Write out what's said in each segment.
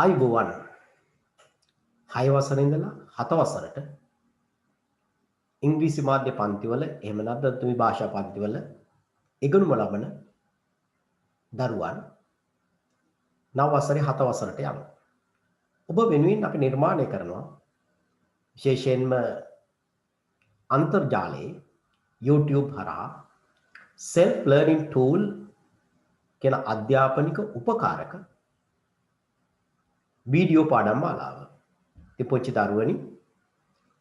අයිබෝවන් 6 වසරේ ඉඳලා 7 වසරට ඉංග්‍රීසි මාධ්‍ය පන්තිවල එහෙම නැත්නම් තුමි භාෂා පන්තිවල ඉගෙනුම ලබන දරුවන් 9 වසරේ 7 වසරට යනවා. ඔබ වෙනුවෙන් අපි නිර්මාණය කරනවා විශේෂයෙන්ම අන්තර්ජාලයේ YouTube හරහා self learning tool කියන අධ්‍යාපනික උපකාරක වීඩියෝ පාඩම් මාලාව. ඉතින් පුංචි දරුවනි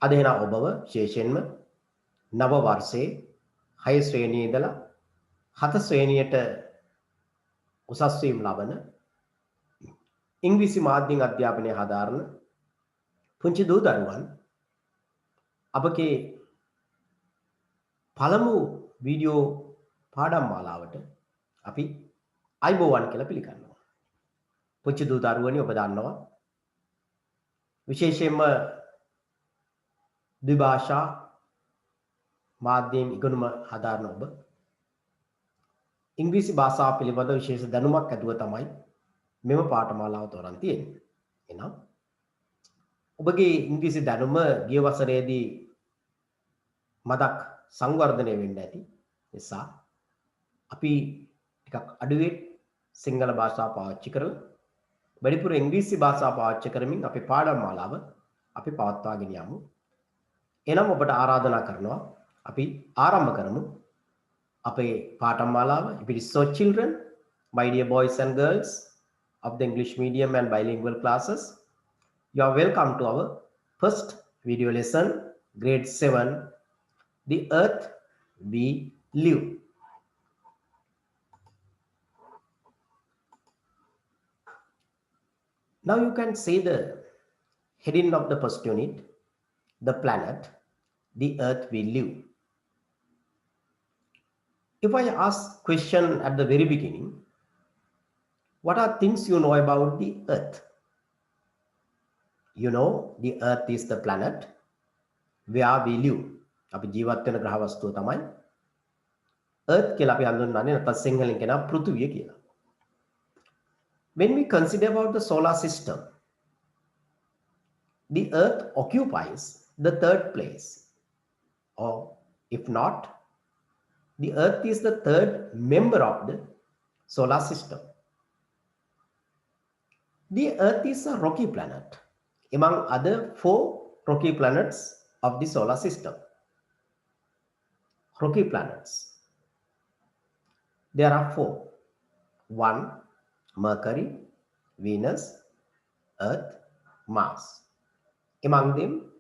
අද එන ඔබව විශේෂයෙන්ම නව වර්ෂයේ 6 ශ්‍රේණියේ ඉඳලා 7 ශ්‍රේණියට උසස් වීම ලබන ඉංග්‍රීසි මාධ්‍යෙන් අධ්‍යාපනය හදාරන පුංචි දූ දරුවන් අපගේ පළමු වීඩියෝ පාඩම් මාලාවට අපි අයිබෝවන් කියලා පිළිගන්නවා. පුංචි දූ දරුවනි ඔබ දන්නවා විශේෂයෙන්ම ද්විභාෂා මාධ්‍යයෙන් ඉගෙනුම හදාරන ඔබ ඉංග්‍රීසි භාෂාව පිළිබඳ විශේෂ දැනුමක් ඇතුව තමයි මෙම පාඨමාලාව තෝරන් තියෙන්නේ. එහෙනම් ඔබගේ ඉංග්‍රීසි දැනුම ගිය වසරේදී මදක් සංවර්ධනය වෙන්න ඇති. නිසා අපි ටිකක් අඩුවේ සිංහල භාෂාව පාවිච්චි කරලා වැඩිපුර ඉංග්‍රීසි භාෂාව පාවිච්චි කරමින් අපි පාඩම් මාලාව අපි පවත්වාගෙන යමු. එනම් ඔබට ආරාධනා කරනවා අපි ආරම්භ කරමු අපේ පාඨම් මාලාව. If it is so children, my dear boys and girls of the English medium and bilingual classes, you are welcome to our first video lesson, grade 7, The Earth We Live. Now you can see the heading of the first unit, the planet, the Earth we live. If I ask question at the very beginning, what are things you know about the Earth? You know the Earth is the planet where we live. අපි ජීවත් වෙන ග්‍රහ වස්තුව තමයි Earth කියලා අපි හඳුන්වන්නේ, නැත්නම් සිංහලෙන් කියනවා පෘථිවිය කියලා. When we consider about the solar system, the Earth occupies the third place, or if not, the Earth is the third member of the solar system. The Earth is a rocky planet among other 4 rocky planets of the solar system. Rocky planets. There are 4. 1. Mercury, Venus, Earth, Mars. Among them,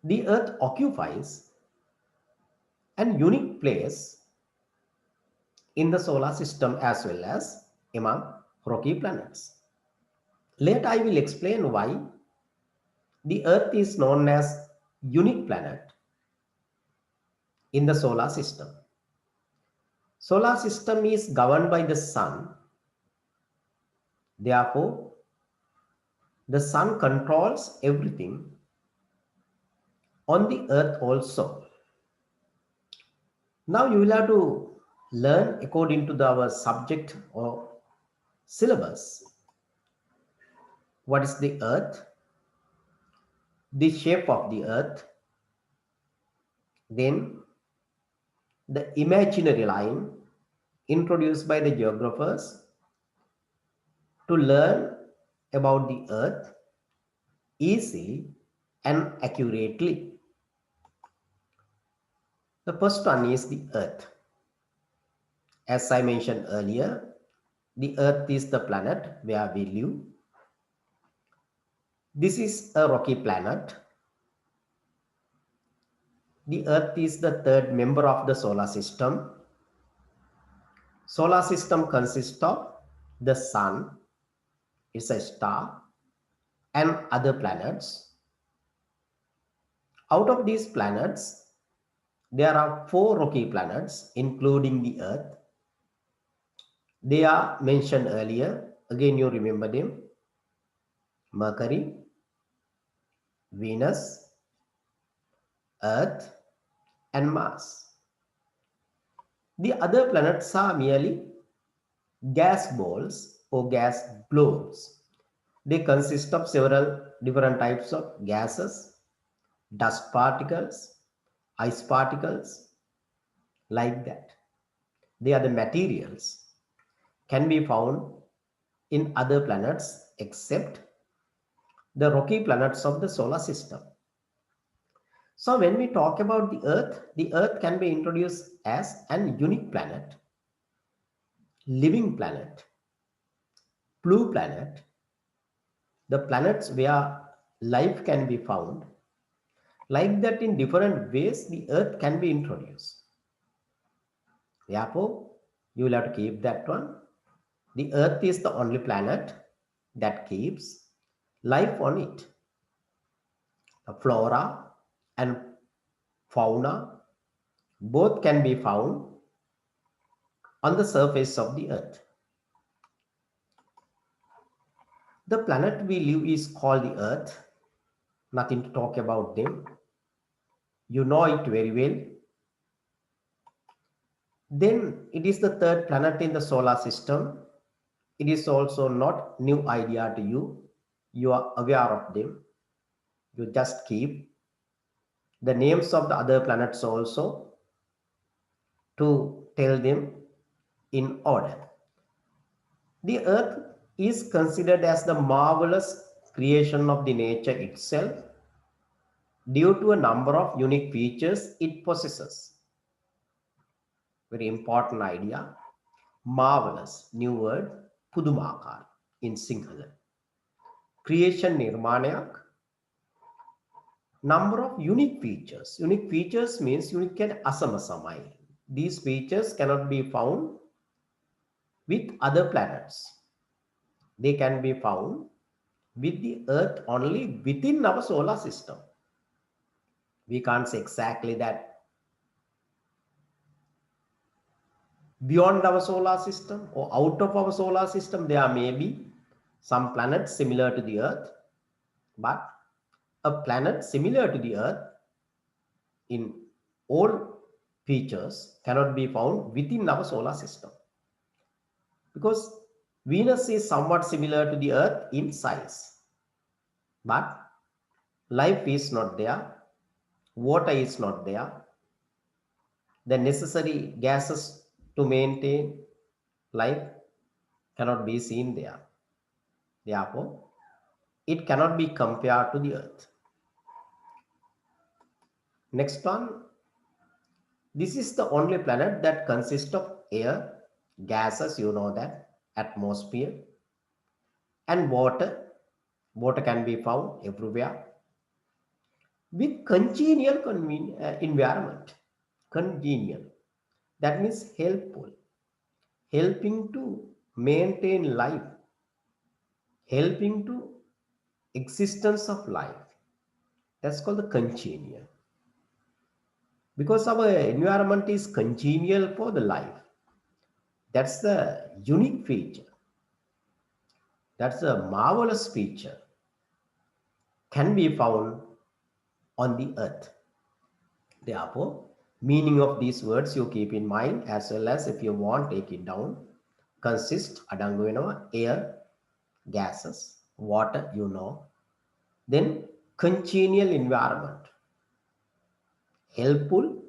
the Earth occupies an unique place in the solar system as well as among rocky planets. Later I will explain why the Earth is known as unique planet in the solar system. Solar system is governed by the sun. Therefore, the sun controls everything on the Earth also. Now you will have to learn according to our subject or syllabus. What is the Earth? The shape of the Earth. Then the imaginary line introduced by the geographers to learn about the Earth easily and accurately. The first one is the Earth. As I mentioned earlier, the Earth is the planet where we live. This is a rocky planet. The Earth is the third member of the solar system. Solar system consists of the sun, it's a star, and other planets. Out of these planets, there are 4 rocky planets, including the Earth. They are mentioned earlier. Again, you remember them. Mercury, Venus, Earth, and Mars. The other planets are merely gas balls or gas globes. They consist of several different types of gases, dust particles, ice particles, like that. They are the materials can be found in other planets except the rocky planets of the solar system. So when we talk about the Earth can be introduced as an unique planet, living planet, blue planet, the planets where life can be found. Like that, in different ways, the Earth can be introduced. Therefore, you will have to keep that one. The Earth is the only planet that keeps life on it. The flora and fauna both can be found on the surface of the Earth. The planet we live is called the Earth. Nothing to talk about them. You know it very well. Then it is the third planet in the solar system. It is also not new idea to you. You are aware of them. You just keep the names of the other planets also to tell them in order. The Earth is considered as the marvelous creation of the nature itself due to a number of unique features it possesses. Very important idea. Marvelous, new word, pudumakar in Sinhala. Creation nirmanayak, number of unique features. Unique features means unique and asamasamai. These features cannot be found with other planets. They can be found with the Earth only within our solar system. We can't say exactly that beyond our solar system or out of our solar system, there may be some planets similar to the Earth, but a planet similar to the Earth in all features cannot be found within our solar system, because Venus is somewhat similar to the Earth in size, but life is not there, water is not there, the necessary gases to maintain life cannot be seen there. Therefore, it cannot be compared to the Earth. Next one, this is the only planet that consists of air, gases, you know that, atmosphere, and water. Water can be found everywhere with congenial environment. Congenial, that means helpful, helping to maintain life, helping to existence of life. That's called the congenial. Because our environment is congenial for the life. That's the unique feature. That's a marvelous feature. Can be found on the Earth. Therefore, meaning of these words you keep in mind, as well as if you want, take it down. Consist, adanguvenava, air, gases, water, you know. Then congenial environment, helpful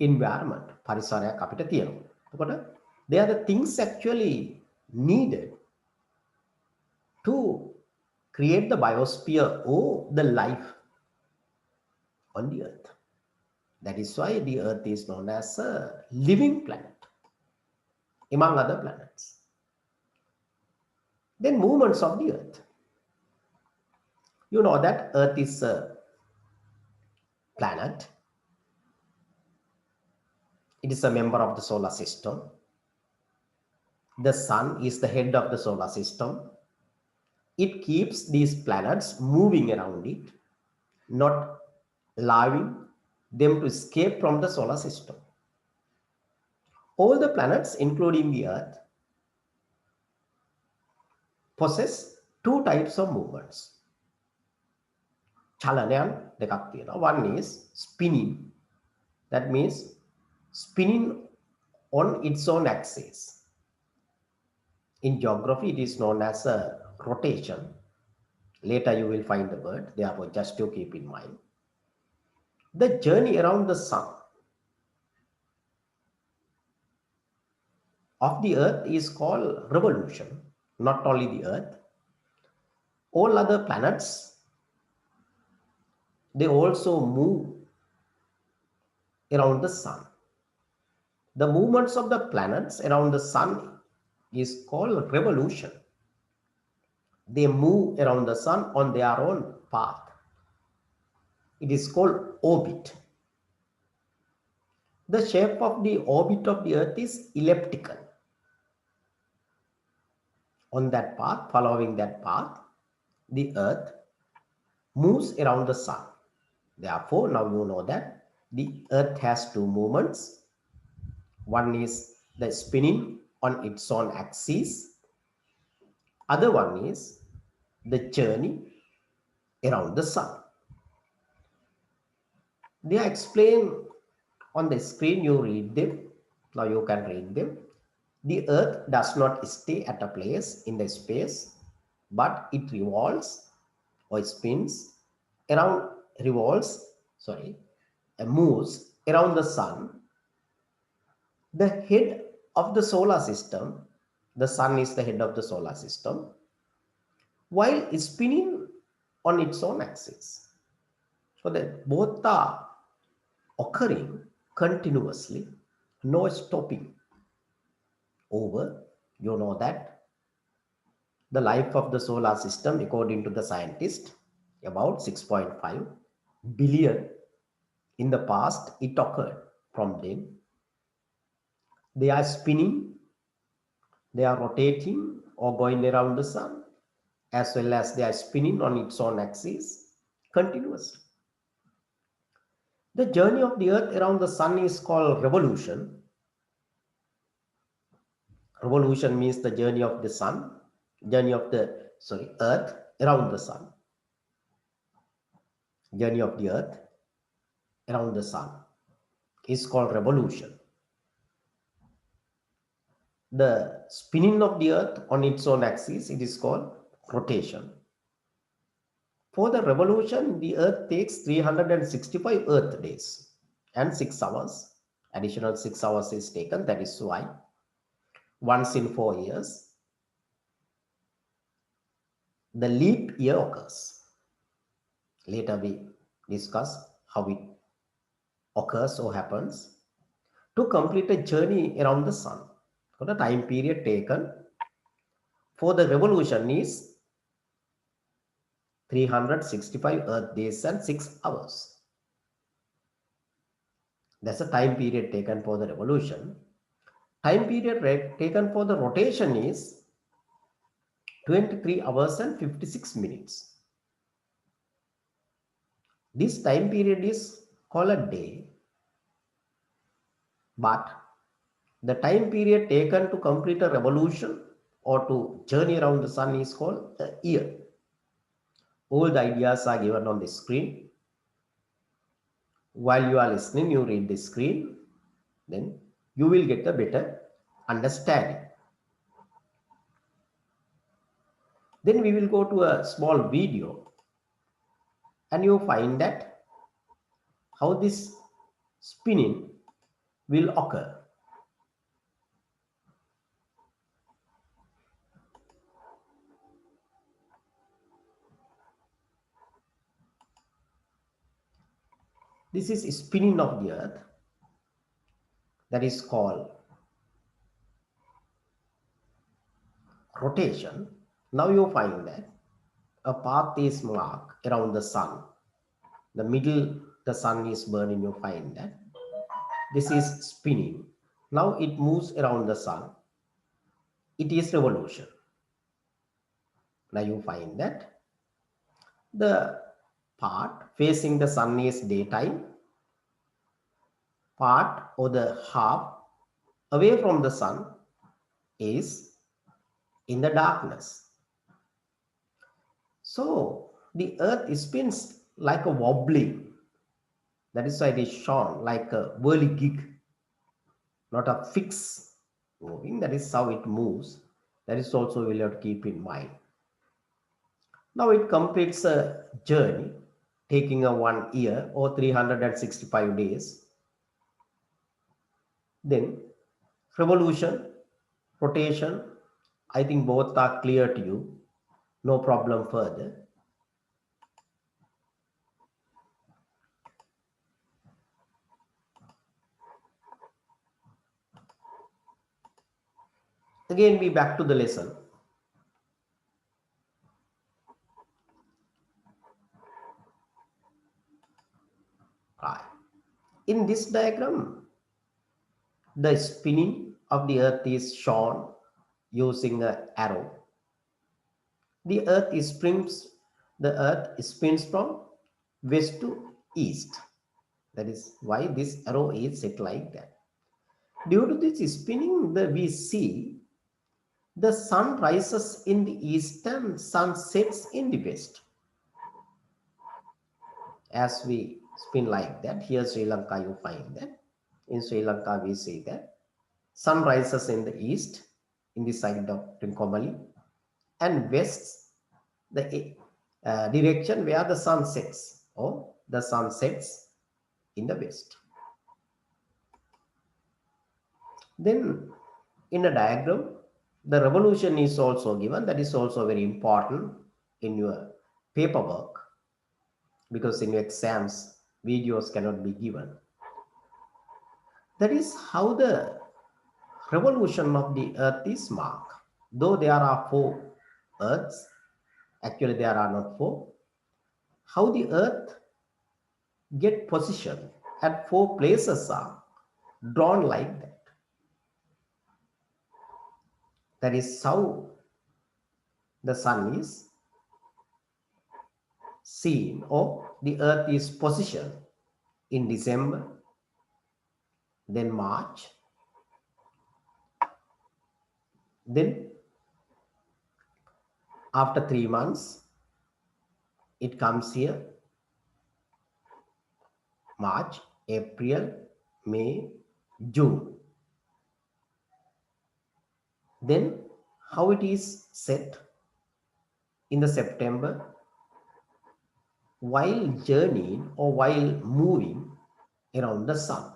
environment, parisaraya අපිට තියෙනවා. They are the things actually needed to create the biosphere or the life on the Earth. That is why the Earth is known as a living planet among other planets. Then movements of the Earth. You know that Earth is a planet. It is a member of the solar system. The sun is the head of the solar system. It keeps these planets moving around it, not allowing them to escape from the solar system. All the planets, including the Earth, possess two types of movements. Chalanayan දෙකක් තියෙනවා. One is spinning. That means spinning on its own axis. In geography, it is known as a rotation. Later you will find the word, therefore just to keep in mind. The journey around the sun of the earth is called revolution. Not only the earth, all other planets, they also move around the sun. The movements of the planets around the sun is called revolution. They move around the sun on their own path. It is called orbit. The shape of the orbit of the earth is elliptical. On that path, following that path, the earth moves around the sun. Therefore, now you know that the earth has two movements. One is the spinning on its own axis. Other one is the journey around the sun. They are explained on the screen. You read them. Now you can read them. The earth does not stay at a place in the space, but it revolves or spins around, moves around the sun. The head of the solar system, the sun is the head of the solar system, while spinning on its own axis. So that both are occurring continuously, no stopping. Over, you know that the life of the solar system, according to the scientist, about 6.5 billion in the past it occurred. From then they are spinning, they are rotating or going around the sun, as well as they are spinning on its own axis continuously. The journey of the earth around the sun is called revolution. Revolution means the journey of the sun, journey of the earth around the sun. Journey of the earth around the sun is called revolution. The spinning of the earth on its own axis, it is called rotation. For the revolution, the earth takes 365 earth days and 6 hours. Additional 6 hours is taken. That is why once in 4 years, the leap year occurs. Later we discuss how it occurs or happens. To complete a journey around the sun, for the time period taken for the revolution is 365 earth days and 6 hours. That's the time period taken for the revolution. Time period taken for the rotation is 23 hours and 56 minutes. This time period is called a day, but the time period taken to complete a revolution or to journey around the sun is called a year. All the ideas are given on the screen. While you are listening, you read the screen, then you will get a better understanding. Then we will go to a small video and you find that how this spinning will occur. This is spinning of the earth. That is called rotation. Now you find that a path is marked around the sun. The middle, the sun is burning, you find that. This is spinning. Now it moves around the sun. It is revolution. Now you find that the part facing the sun is daytime. Part or the half away from the sun is in the darkness. So the earth spins like a wobbling. That is why it is shown like a whirligig, not a fixed moving. That is how it moves. That is also will have to keep in mind. Now it completes a journey taking a 1 year or 365 days. Then revolution, rotation, I think both are clear to you. No problem further. Again, we back to the lesson. Right. In this diagram, the spinning of the earth is shown using an arrow. The earth spins from west to east. That is why this arrow is set like that. Due to this spinning, we see the sun rises in the east and sun sets in the west. As we spin like that, here Sri Lanka, you find that. In Sri Lanka, we see that sun rises in the east, in the side of Trincomalee, and west, the direction where the sun sets, or the sun sets in the west. Then in a diagram, the revolution is also given. That is also very important in your paperwork, because in your exams, videos cannot be given. That is how the revolution of the earth is marked. Though there are 4 earths, actually there are not 4. How the earth get positioned at 4 places are drawn like that. That is how the sun is seen, or the earth is positioned in December, then March, then after 3 months it comes here, March, April, May, June. Then how it is set in the September, while journeying or while moving around the sun.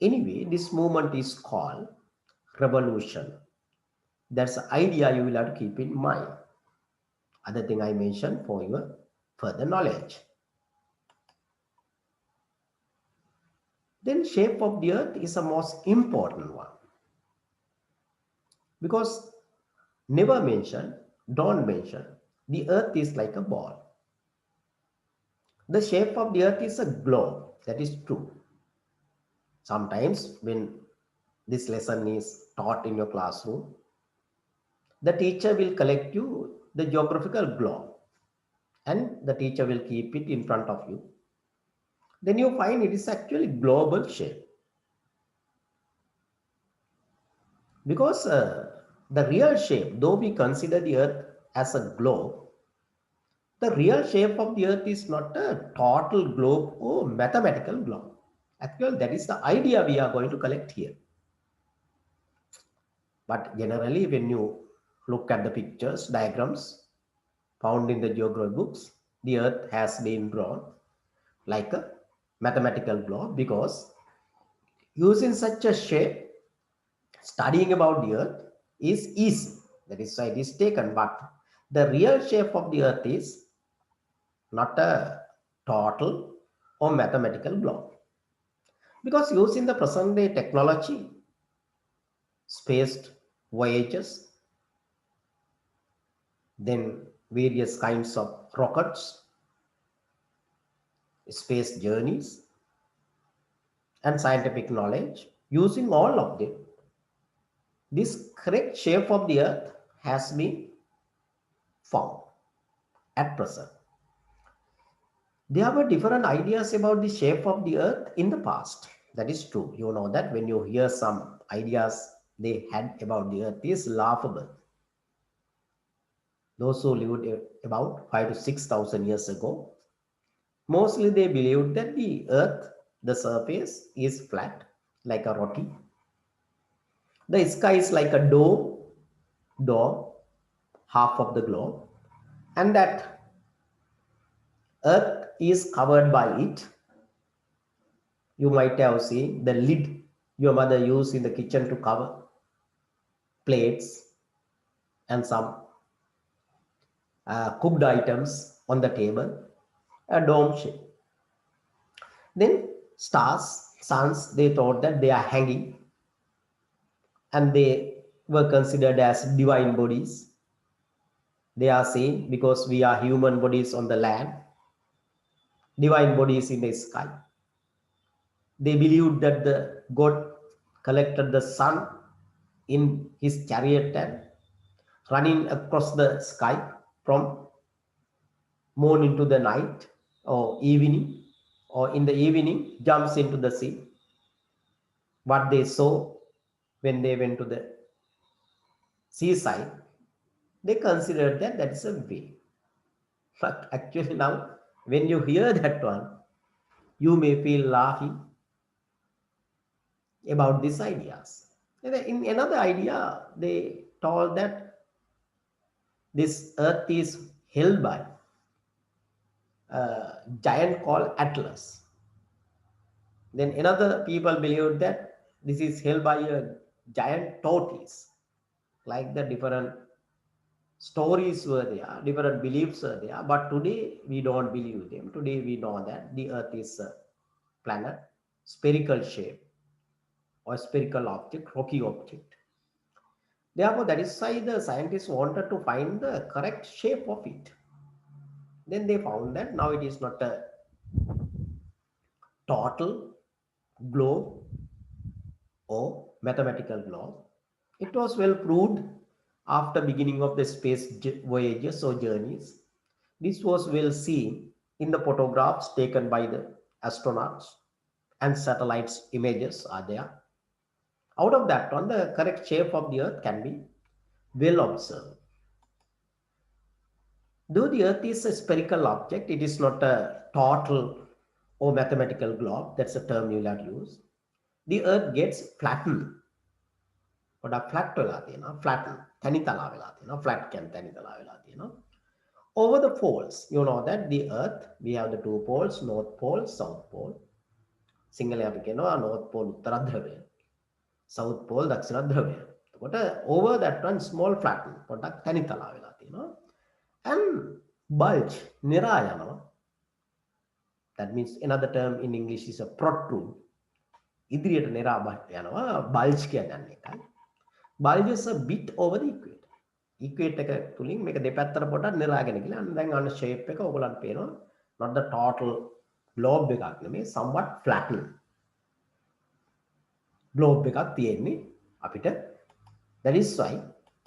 Anyway, this movement is called revolution. That's the idea you will have to keep in mind. Other thing I mentioned for your further knowledge. Then shape of the earth is the most important one, because don't mention, the earth is like a ball. The shape of the earth is a globe. That is true. Sometimes when this lesson is taught in your classroom, the teacher will collect you the geographical globe and the teacher will keep it in front of you. Then you find it is actually global shape. Because the real shape, though we consider the earth as a globe, the real shape of the earth is not a total globe or mathematical globe. Actually, that is the idea we are going to collect here. But generally, when you look at the pictures, diagrams found in the geography books, the earth has been drawn like a mathematical globe, because using such a shape, studying about the earth is easy. That is why it is taken. But the real shape of the earth is not a total or mathematical globe. Because using the present day technology, spaced voyages, then various kinds of rockets, space journeys, and scientific knowledge, using all of them, this correct shape of the earth has been found at present. There were different ideas about the shape of the earth in the past. That is true. You know that when you hear some ideas they had about the earth is laughable. Those who lived about 5 to 6,000 years ago, mostly they believed that the earth, the surface is flat like a roti. The sky is like a dome, half of the globe. and that Earth is covered by it. You might have seen the lid your mother used in the kitchen to cover plates and some cooked items on the table, a dome shape. Then stars, suns, they thought that they are hanging and they were considered as divine bodies. They are seen because we are human bodies on the land, divine bodies in the sky. They believed that the God collected the sun in his chariot and running across the sky from morning to the night or evening, or in the evening jumps into the sea. What they saw when they went to the seaside, they considered that that is a way. But actually now, when you hear that one, you may feel laughing about these ideas. And in another idea, they told that this earth is held by a giant called Atlas. Then another people believed that this is held by a giant tortoise. Like the different stories were there, different beliefs were there, but today we don't believe them. Today we know that the earth is a planet, spherical shape or spherical object, rocky object. Therefore, that is why the scientists wanted to find the correct shape of it. Then they found that now it is not a total globe or mathematical globe. It was well proved after beginning of the space voyages or journeys. This was well seen in the photographs taken by the astronauts, and satellites images are there. Out of that one, the correct shape of the earth can be well observed. Though the earth is a spherical object, it is not a total or mathematical globe. That's a term you'll have to use. The earth gets flattened. Flat flatten. Tanitala vela, flat can tanitala vela. Over the poles, you know that the earth, we have the two poles, North Pole, South Pole. Single North Pole, Uttaradravya, South Pole, Dakshinadravya. But over that one, small flatten, Tanitala vela, and bulge, nirayana. That means another term in English is a protrude. Idriyata nira bulge කියනන්නේ. Bulge is a bit over the equator. Equator එක තුලින් මේක දෙපැත්තට පොඩක් නිරාගෙන ගිහලා දැන් අන්න shape එක ඔයගලන්ට පේනවා. Not the total globe එකක් නෙමෙයි, somewhat flattened globe එකක් තියෙන්නේ අපිට. That is why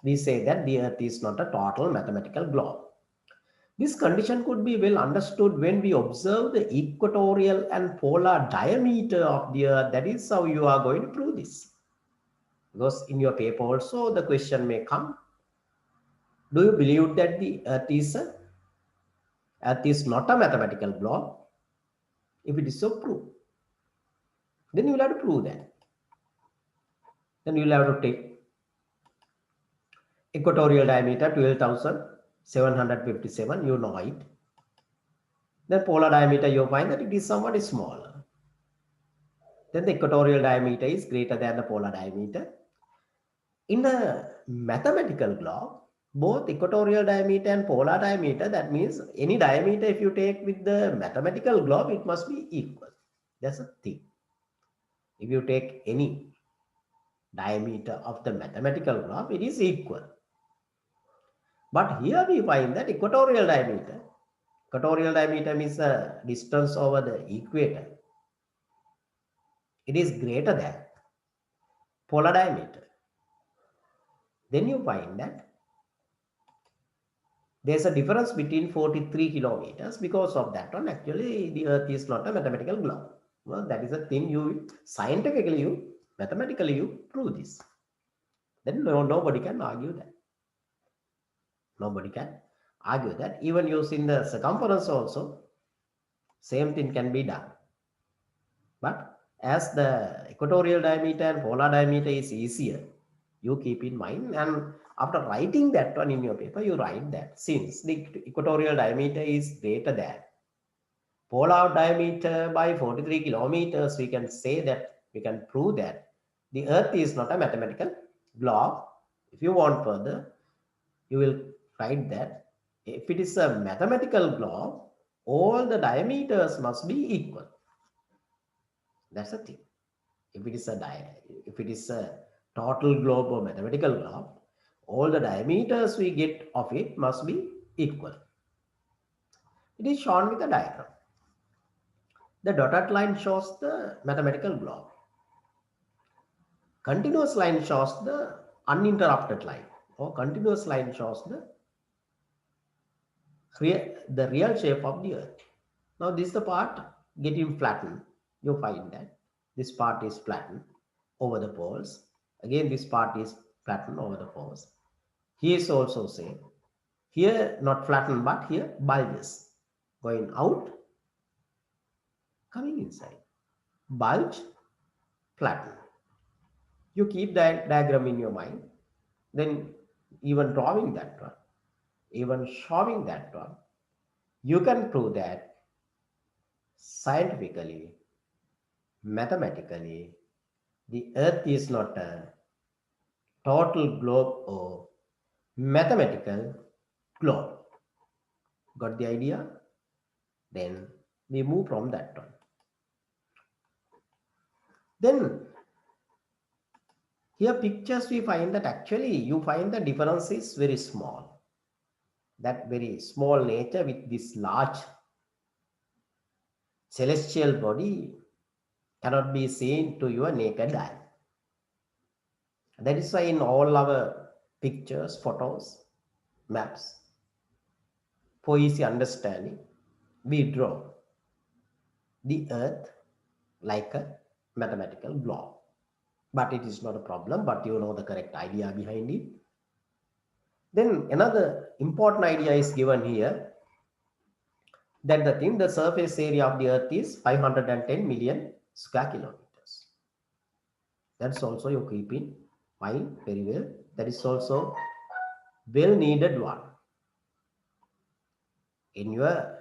we say that the earth is not a total mathematical globe. This condition could be well understood when we observe the equatorial and polar diameter of the earth. That is how you are going to prove this. Because in your paper also the question may come, do you believe that the earth is not a mathematical globe? If it is so, prove. Then you will have to prove that. Then you will have to take equatorial diameter 12,757, you know it. Then polar diameter, you find that it is somewhat smaller. Then the equatorial diameter is greater than the polar diameter. In a mathematical globe, both equatorial diameter and polar diameter, that means any diameter if you take with the mathematical globe, it must be equal. That's a thing. If you take any diameter of the mathematical globe, it is equal. But here we find that equatorial diameter means the distance over the equator. It is greater than polar diameter. Then you find that there's a difference between 43 kilometers. Because of that one, actually the earth is not a mathematical globe. Well, that is a thing you scientifically, mathematically you prove this. Then nobody can argue that. Nobody can argue that. Even using the circumference also, same thing can be done. But as the equatorial diameter and polar diameter is easier, you keep in mind, and After writing that one in your paper, you write that since the equatorial diameter is greater than polar diameter by 43 kilometers, we can say that, we can prove that the earth is not a mathematical block. If you want further, you will write that if it is a mathematical block, all the diameters must be equal. That's the thing. If it is if it is a total globe or mathematical block, all the diameters we get of it must be equal. It is shown with a diagram. The dotted line shows the mathematical block. Continuous line shows the uninterrupted line, or continuous line shows the real shape of the earth. Now this is the part getting flattened. You find that this part is flattened over the poles. Again, this part is flattened over the poles. Here is also same. Here not flattened, but here bulges. Going out, coming inside. Bulge, flatten. You keep that diagram in your mind. Then even drawing that one, even showing that one, you can prove that scientifically, mathematically, the earth is not a total globe or mathematical globe. Got the idea? Then we move from that one. Then here pictures we find that actually you find the difference is very small. That very small nature with this large celestial body cannot be seen to your naked eye. That is why in all our pictures, photos, maps, for easy understanding, we draw the earth like a mathematical block. But it is not a problem, but you know the correct idea behind it. Then another important idea is given here, that the surface area of the earth is 510 million square kilometers. That's also you keep in mind very well. That is also well needed one in your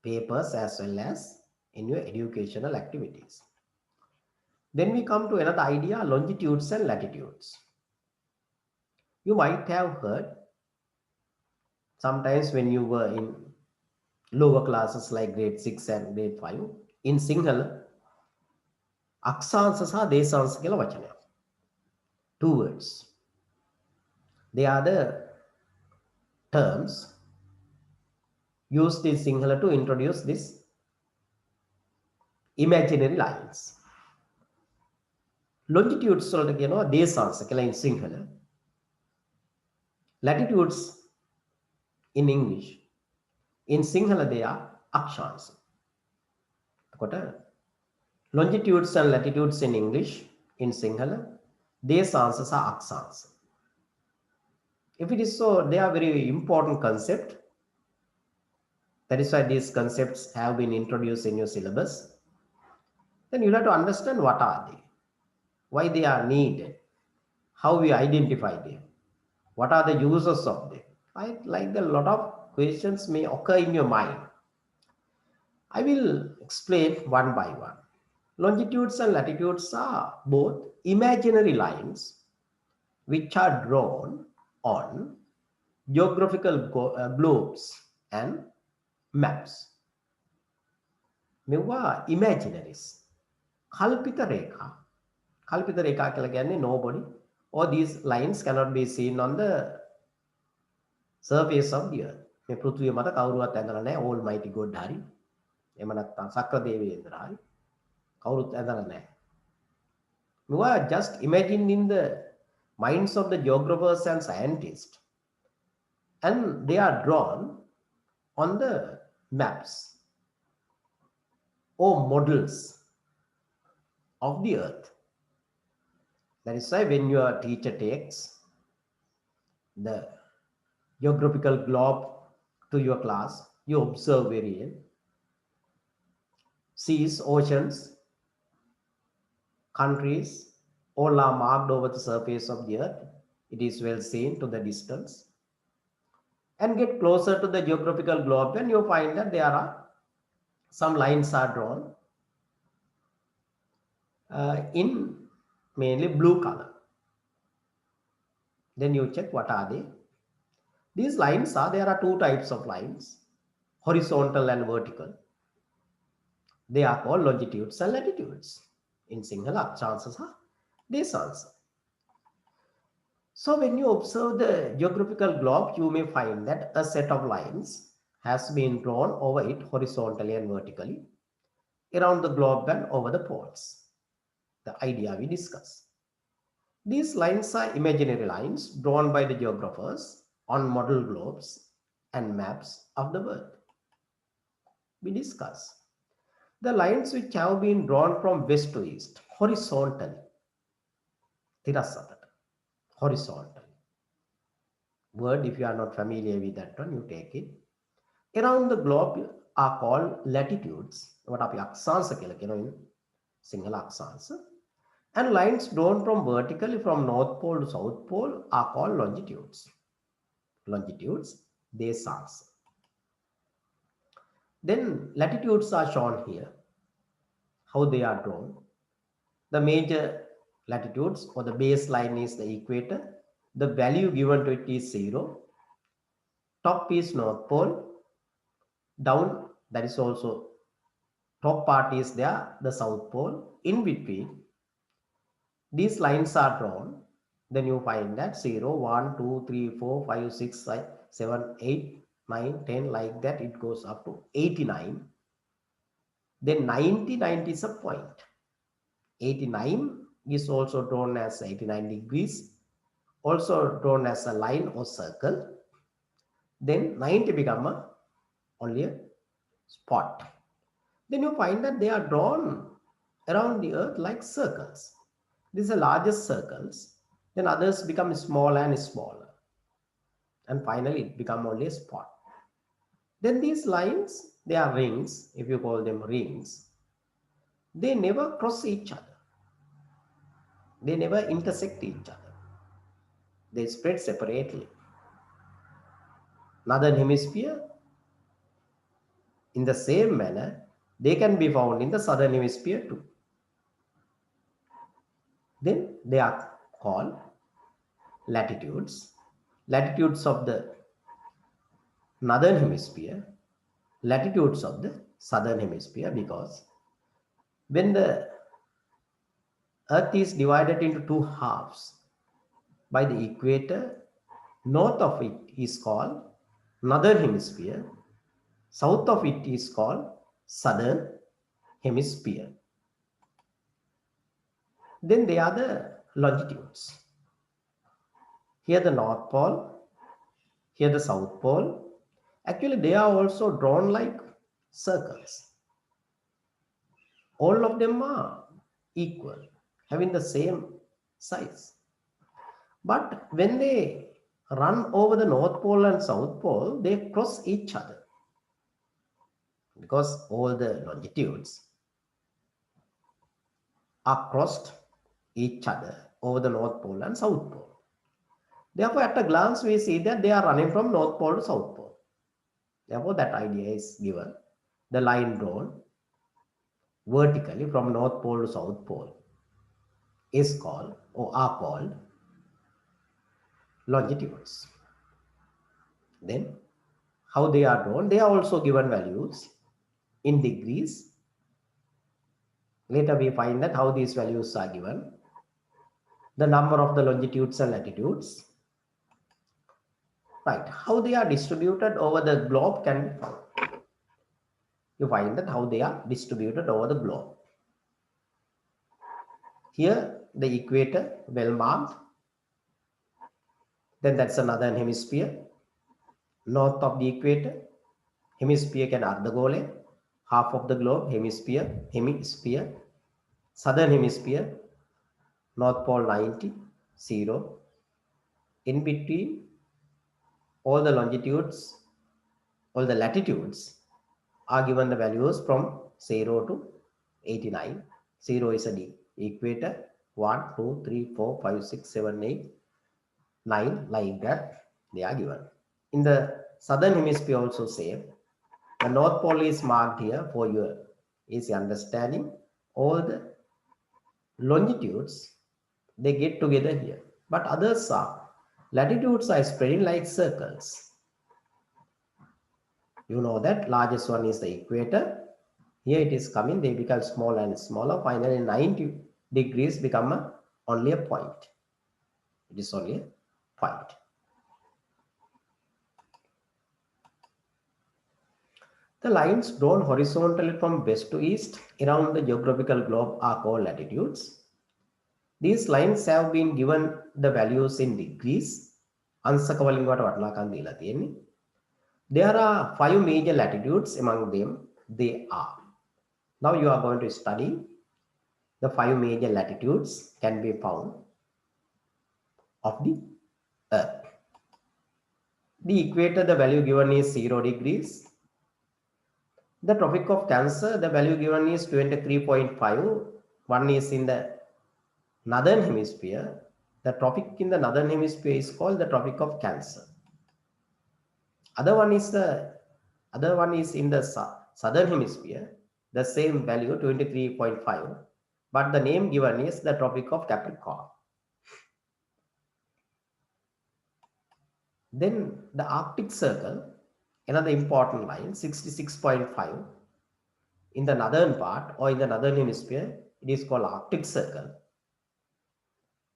papers as well as in your educational activities. Then we come to another idea, longitudes and latitudes. You might have heard sometimes when you were in lower classes like grade 6 and grade 5, in Sinhala, Aksansa සහ දේශාංශ කියලා වචනයක්. Two words. They are the terms used in Sinhala to introduce this imaginary lines. Longitudes වලට කියනවා දේශාංශ කියලා in Sinhala. Latitudes in English. In Sinhala they are අක්ෂාංශ. එතකොට longitudes and latitudes in English, in Sinhala, දේශාංශ සහ අක්ෂාංශ. If it is so, they are very important concept. That is why these concepts have been introduced in your syllabus. Then you have to understand what are they, why they are needed, how we identify them, what are the uses of them. Like a lot of questions may occur in your mind. I will explain one by one. Longitudes and latitudes are both imaginary lines which are drawn on geographical globes and maps. මෙවා imaginaries. කල්පිත රේඛා. කල්පිත රේඛා කියලා කියන්නේ nobody, or these lines cannot be seen on the surface of the earth. මේ පෘථිවිය මත කවුරුවත් ඇඳලා නැහැ, almighty god හරි. එහෙම නැත්නම් සක්‍ර දේවේන්ද්‍ර හරි. කවුරුත් ඇඳලා නැහැ. මෙවා just imagined in the minds of the geographers and scientists, and they are drawn on the maps or models of the earth. That is why when your teacher takes the geographical globe to your class, you observe very well. Seas, oceans, countries, all are marked over the surface of the earth. It is well seen to the distance. And get closer to the geographical globe, and you find that there are some lines are drawn in mainly blue color. Then you check what are they. These lines are, there are two types of lines, horizontal and vertical. They are called longitudes and latitudes. In Sinhala, chances are this answer. So when you observe the geographical globe, you may find that a set of lines has been drawn over it horizontally and vertically around the globe and over the poles. The idea we discuss. These lines are imaginary lines drawn by the geographers on model globes and maps of the world. We discuss the lines which have been drawn from west to east horizontally. Tirasatata, horizontal. Word, if you are not familiar with that one, you take it. Around the globe are called latitudes. What are the in Sinhala aksansa? And lines drawn from vertically from North Pole to South Pole are called longitudes. Longitudes, desans. Then latitudes are shown here, how they are drawn. The major latitudes or the baseline is the equator. The value given to it is 0. Top is North Pole. Down, that is also top part is there, the South Pole. In between, these lines are drawn. Then you find that 0, 1, 2, 3, 4, 5, 6, 7, 8, 9, 10, like that. It goes up to 89. Then 90 is a point. 89 is also drawn as 89 degrees, also drawn as a line or circle. Then 90 become only a spot. Then you find that they are drawn around the earth like circles. These are largest circles. Then others become small and smaller. And finally it become only a spot. Then these lines, they are rings, if you call them rings. They never cross each other. They never intersect each other. They spread separately. Northern hemisphere, in the same manner, they can be found in the southern hemisphere too. Then they are called latitudes. Latitudes of the northern hemisphere, latitudes of the southern hemisphere, because when the earth is divided into two halves by the equator, north of it is called northern hemisphere, south of it is called southern hemisphere. Then they are the longitudes. Here the North Pole, here the South Pole. Actually, they are also drawn like circles. All of them are equal, having the same size. But when they run over the North Pole and South Pole, they cross each other. Because all the longitudes are crossed each other over the North Pole and South Pole. Therefore, at a glance, we see that they are running from North Pole to South Pole. Therefore, that idea is given. The line drawn vertically from North Pole to South Pole is called or are called longitudes. Then, how they are drawn? They are also given values in degrees. Later, we find that how these values are given. The number of the longitudes and latitudes. Right, how they are distributed over the globe can be found. You find that how they are distributed over the globe. Here, the equator, well marked. Then that's another hemisphere. North of the equator, hemisphere can Ardhagole, half of the globe, hemisphere. Southern hemisphere, North Pole 90, 0. In between, all the longitudes, all the latitudes are given the values from 0 to 89. 0 is the equator, 1, 2, 3, 4, 5, 6, 7, 8. 9 like that they are given. In the southern hemisphere also same. The North Pole is marked here for your easy understanding. All the longitudes, they get together here. But others are, latitudes are spreading like circles. You know that largest one is the equator. Here it is coming, they become smaller and smaller. Finally, 90 degrees become only a point. It is only a point. The lines drawn horizontally from west to east around the geographical globe are called latitudes. These lines have been given the values in degrees. There are 5 major latitudes. Among them, they are. Now you are going to study the 5 major latitudes can be found of the Earth. The equator, the value given is 0 degrees. The Tropic of Cancer, the value given is 23.5. One is in the northern hemisphere. The tropic in the northern hemisphere is called the Tropic of Cancer. Other one is in the southern hemisphere. The same value 23.5, but the name given is the Tropic of Capricorn. Then the Arctic Circle, another important line, 66.5. In the northern part or in the northern hemisphere, it is called Arctic Circle.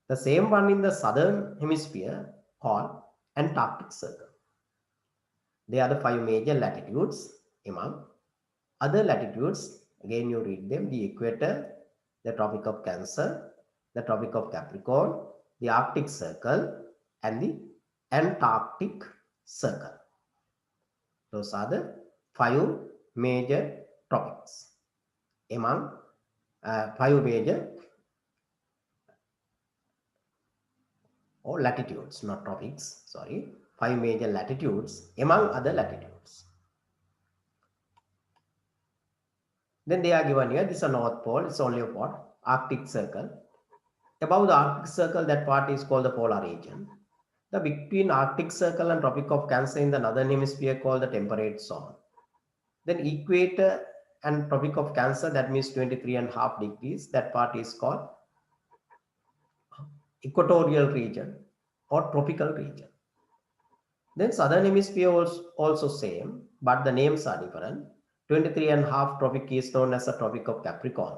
The same one in the southern hemisphere called Antarctic Circle. They are the 5 major latitudes. Among other latitudes, again you read them, the equator, the Tropic of Cancer, the Tropic of Capricorn, the Arctic Circle, and the Antarctic Circle. Those are the 5 major tropics. Among 5 major or latitudes, not tropics, sorry, 5 major latitudes among other latitudes. Then they are given here. This is a North Pole. It's only a what? Arctic Circle. Above the Arctic Circle, that part is called the polar region. The between Arctic Circle and Tropic of Cancer in the northern hemisphere called the temperate zone. Then equator and Tropic of Cancer, that means 23.5 degrees. That part is called equatorial region or tropical region. Then southern hemisphere also same, but the names are different. 23.5 tropic is known as the Tropic of Capricorn.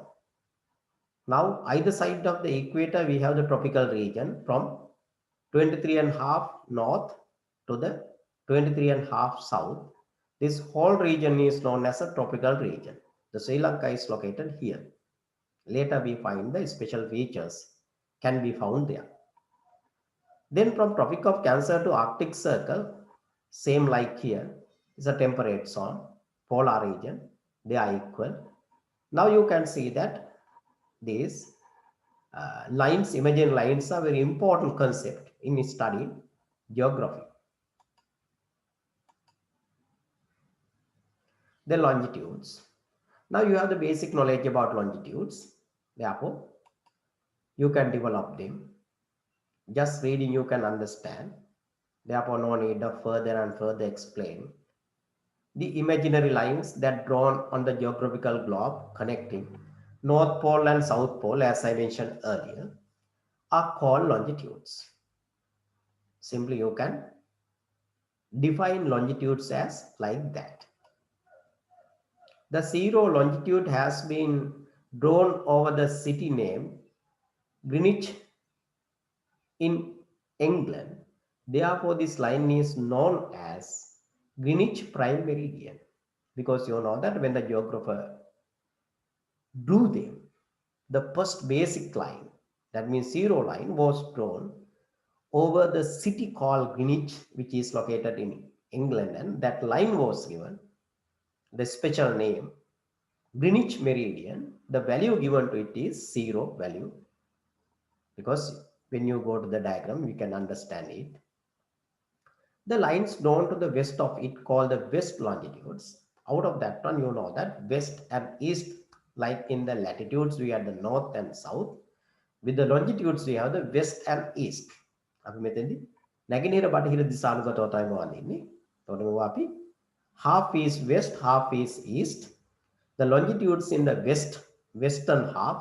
Now, either side of the equator, we have the tropical region from 23.5 north to the 23.5 south. This whole region is known as a tropical region. The Sri Lanka is located here. Later, we find the special features can be found there. Then from Tropic of Cancer to Arctic Circle, same like here, is a temperate zone, polar region. They are equal. Now you can see that these lines, imaginary lines, are very important concept in studying geography. The longitudes. Now you have the basic knowledge about longitudes. Therefore, you can develop them. Just reading you can understand. Therefore, no need of further and further explain. The imaginary lines that drawn on the geographical globe connecting North Pole and South Pole, as I mentioned earlier, are called longitudes. Simply you can define longitudes as like that. The 0 longitude has been drawn over the city name Greenwich in England. Therefore, this line is known as Greenwich Prime Meridian, because you know that when the geographer drew them, the first basic line, that means 0 line, was drawn over the city called Greenwich, which is located in England, and that line was given the special name Greenwich Meridian. The value given to it is 0 value, because when you go to the diagram, we can understand it. The lines drawn to the west of it called the west longitudes. Out of that one, you know that west and east, like in the latitudes, we have the north and south. With the longitudes, we have the west and east. නැගෙනහිර බටහිර දිශානුගතව තමයි මොකක්ද ඉන්නේ. එතකොට මේවා අපි half is west, half is east. The longitudes in the western half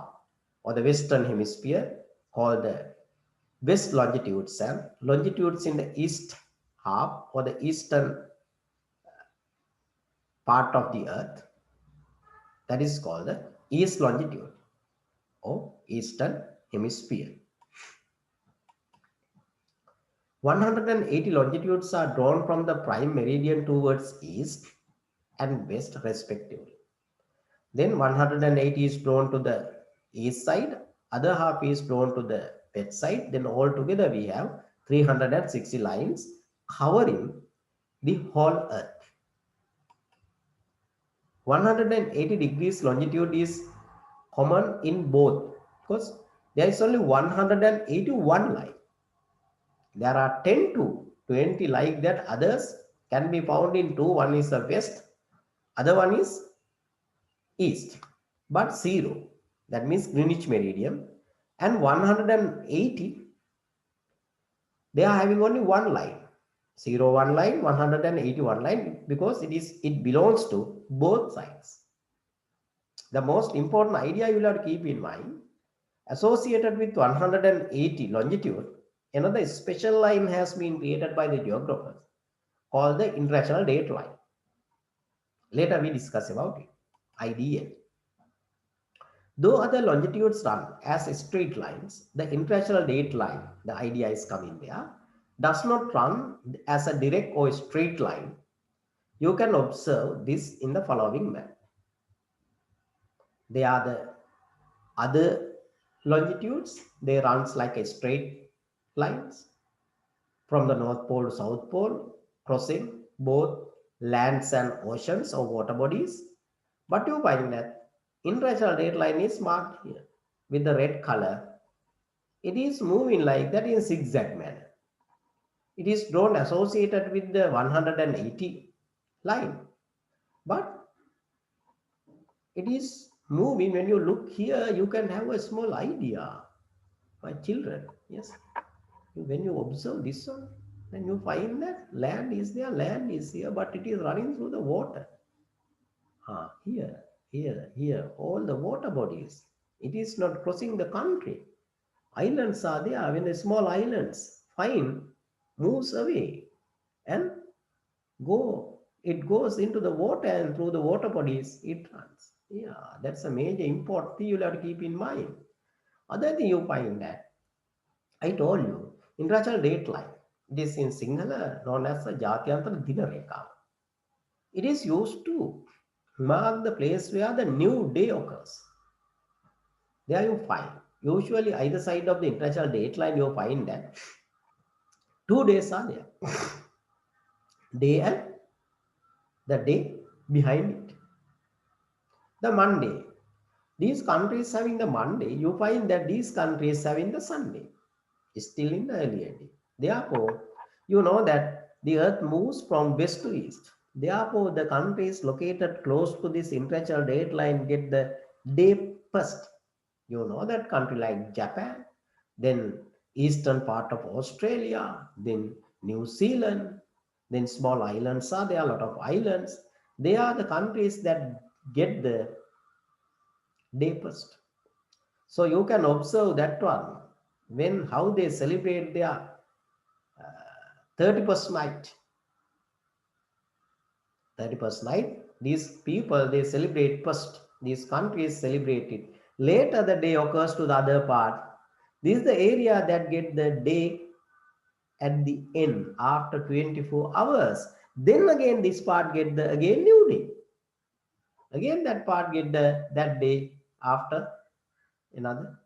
or the western hemisphere called the west longitudes, and longitudes in the east half or the eastern part of the earth, that is called the east longitude or eastern hemisphere. 180 longitudes are drawn from the prime meridian towards east and west respectively. Then 180 is drawn to the east side, other half is drawn to the west side. Then altogether we have 360 lines covering the whole earth. 180 degrees longitude is common in both, because there is only 181 line. There are 10 to 20 like that others can be found in two. One is the west, other one is east, but 0, that means Greenwich meridian, and 180 they are having only one line, 0 one line, 181 line, because it belongs to both sides. The most important idea you will have to keep in mind, associated with 180 longitude, another special line has been created by the geographers called the international date line. Later we discuss about it, IDL. Though other longitudes run as straight lines, the international date line, the idea is coming there, does not run as a direct or straight line. You can observe this in the following map. They are the other longitudes, they runs like a straight lines from the North Pole to South Pole, crossing both lands and oceans or water bodies. But you find that international date line is marked here with the red color. It is moving like that in zigzag manner. It is drawn associated with the 180 line, but it is moving. When you look here, you can have a small idea, my children. Yes, when you observe this one, then you find that land is there, land is here, but it is running through the water. Here, all the water bodies. It is not crossing the country. Islands are there. When the small islands moves away and it goes into the water, and through the water bodies it runs. Yeah, that's a major important thing you'll have to keep in mind. Other thing you find that I told you, international date line, it is in Sinhala known as the Jatyantara Dina Rekha. It is used to mark the place where the new day occurs. There you find, usually either side of the international date line, you find that 2 days are there. Day and the day behind it. The Monday. These countries having the Monday, you find that these countries having the Sunday. Still in the earlier day. Therefore, you know that the earth moves from west to east. Therefore, the countries located close to this international date line get the day first. You know that country like Japan, then eastern part of Australia, then New Zealand, then small islands are there, a lot of islands. They are the countries that get the day first. So you can observe that one, how they celebrate their 31st night. 31st night, these people, they celebrate first. These countries celebrate it. Later the day occurs to the other part. This is the area that get the day at the end after 24 hours. Then again this part get the again new day. Again that part get that day after another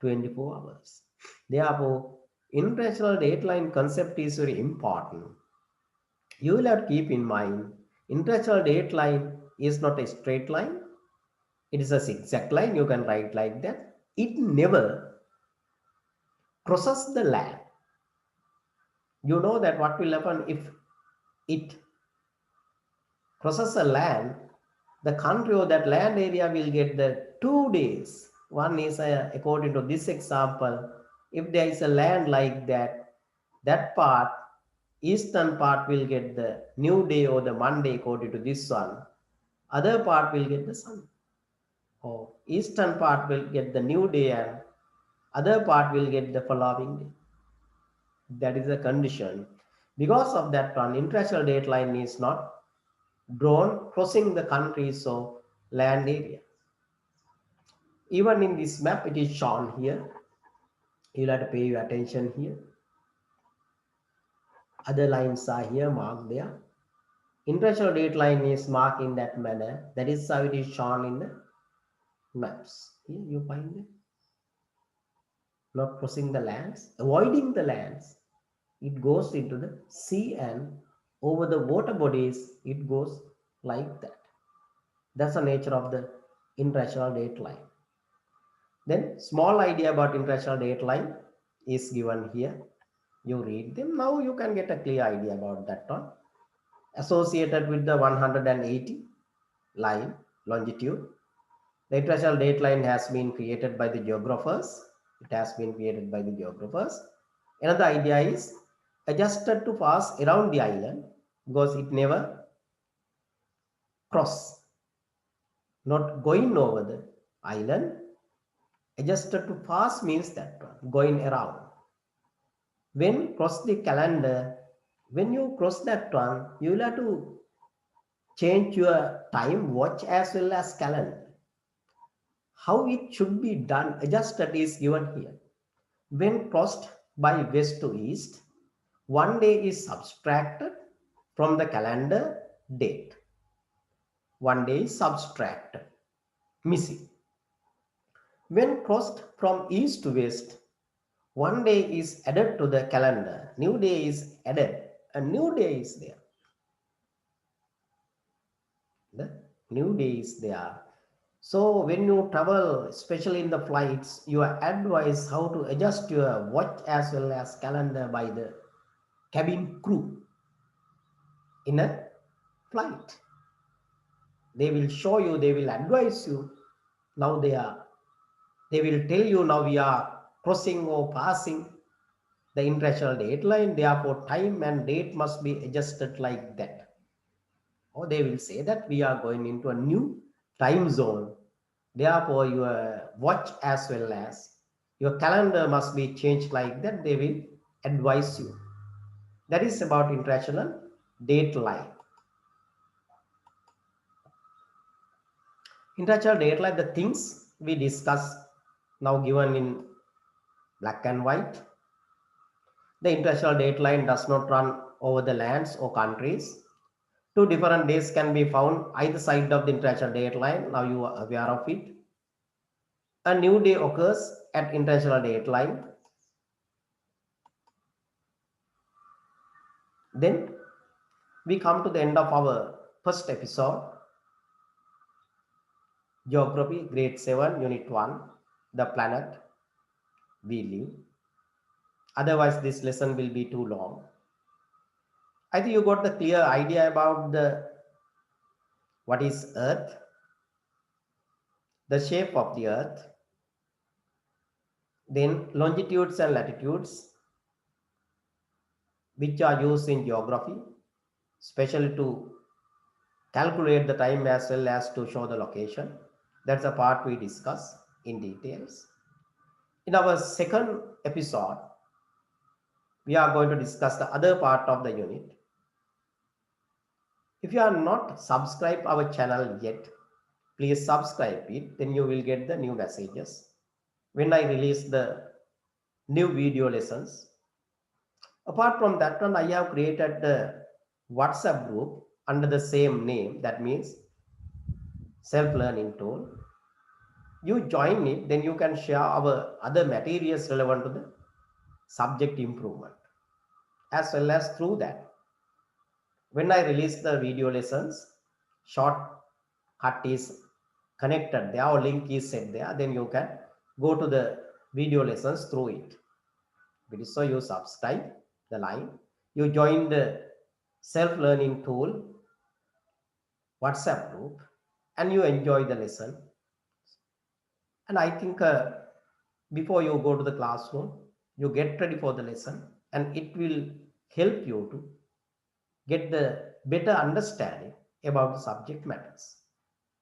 24 hours. Therefore, international date line concept is very important. You will have to keep in mind, international date line is not a straight line. It is a zigzag line. You can write like that. It never crosses the land. You know that what will happen if it crosses the land, the country or that land area will get the 2 days. One is according to this example, if there is a land like that, That part, eastern part will get the new day or the Monday according to this one. Other part will get the sun. Or eastern part will get the new day and other part will get the following day. That is a condition. Because of that one, international date line is not drawn crossing the countries or land area. Even in this map, it is shown here. You'll have to pay your attention here. Other lines are here marked there. International date line is marked in that manner. That is how it is shown in the maps. Here you find it. Not crossing the lands, avoiding the lands. It goes into the sea and over the water bodies, it goes like that. That's the nature of the international date line. Then small idea about international date line is given here. You read them. Now you can get a clear idea about that one. Associated with the 180 line longitude. The international date line has been created by the geographers. It has been created by the geographers. Another idea is adjusted to pass around the island because it never cross, not going over the island. Adjusted to pass means that one, going around. When cross the calendar, when you cross that one, you will have to change your time watch as well as calendar. How it should be done, adjusted is given here. When crossed by west to east, one day is subtracted from the calendar date. One day is subtracted, missing. When crossed from east to west, one day is added to the calendar. New day is added. A new day is there. The new day is there. So when you travel, especially in the flights, you are advised how to adjust your watch as well as calendar by the cabin crew in a flight. They will show you, they will advise you. Now they will tell you now we are crossing or passing the international date line. Therefore, time and date must be adjusted like that. Or they will say that we are going into a new time zone. Therefore, your watch as well as your calendar must be changed like that. They will advise you. That is about international date line. International date line, the things we discuss now given in black and white. The international date line does not run over the lands or countries. Two different days can be found either side of the international date line. Now you are aware of it. A new day occurs at international date line. Then we come to the end of our first episode. Geography, grade 7, unit 1, the planet we live. Otherwise, this lesson will be too long. I think you got the clear idea about what is Earth, the shape of the Earth, then longitudes and latitudes, which are used in geography, especially to calculate the time as well as to show the location. That's a part we discuss in details. In our second episode, we are going to discuss the other part of the unit. If you are not subscribed our channel yet, please subscribe it, then you will get the new messages when I release the new video lessons. Apart from that one, I have created the WhatsApp group under the same name, that means self-learning tool. You join it, then you can share our other materials relevant to the subject improvement. As well as through that, when I release the video lessons, short cut is connected there or link is set there, then you can go to the video lessons through it. So you subscribe the line, you join the self-learning tool WhatsApp group, and you enjoy the lesson. And I think before you go to the classroom, you get ready for the lesson and it will help you to get the better understanding about the subject matters.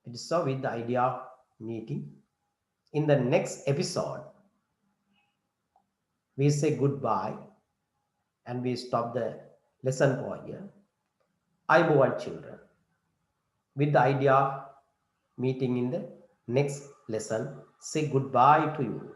It is so with the idea of meeting. In the next episode, we say goodbye and we stop the lesson for here. I board children with the idea of meeting in the next lesson. Say goodbye to you.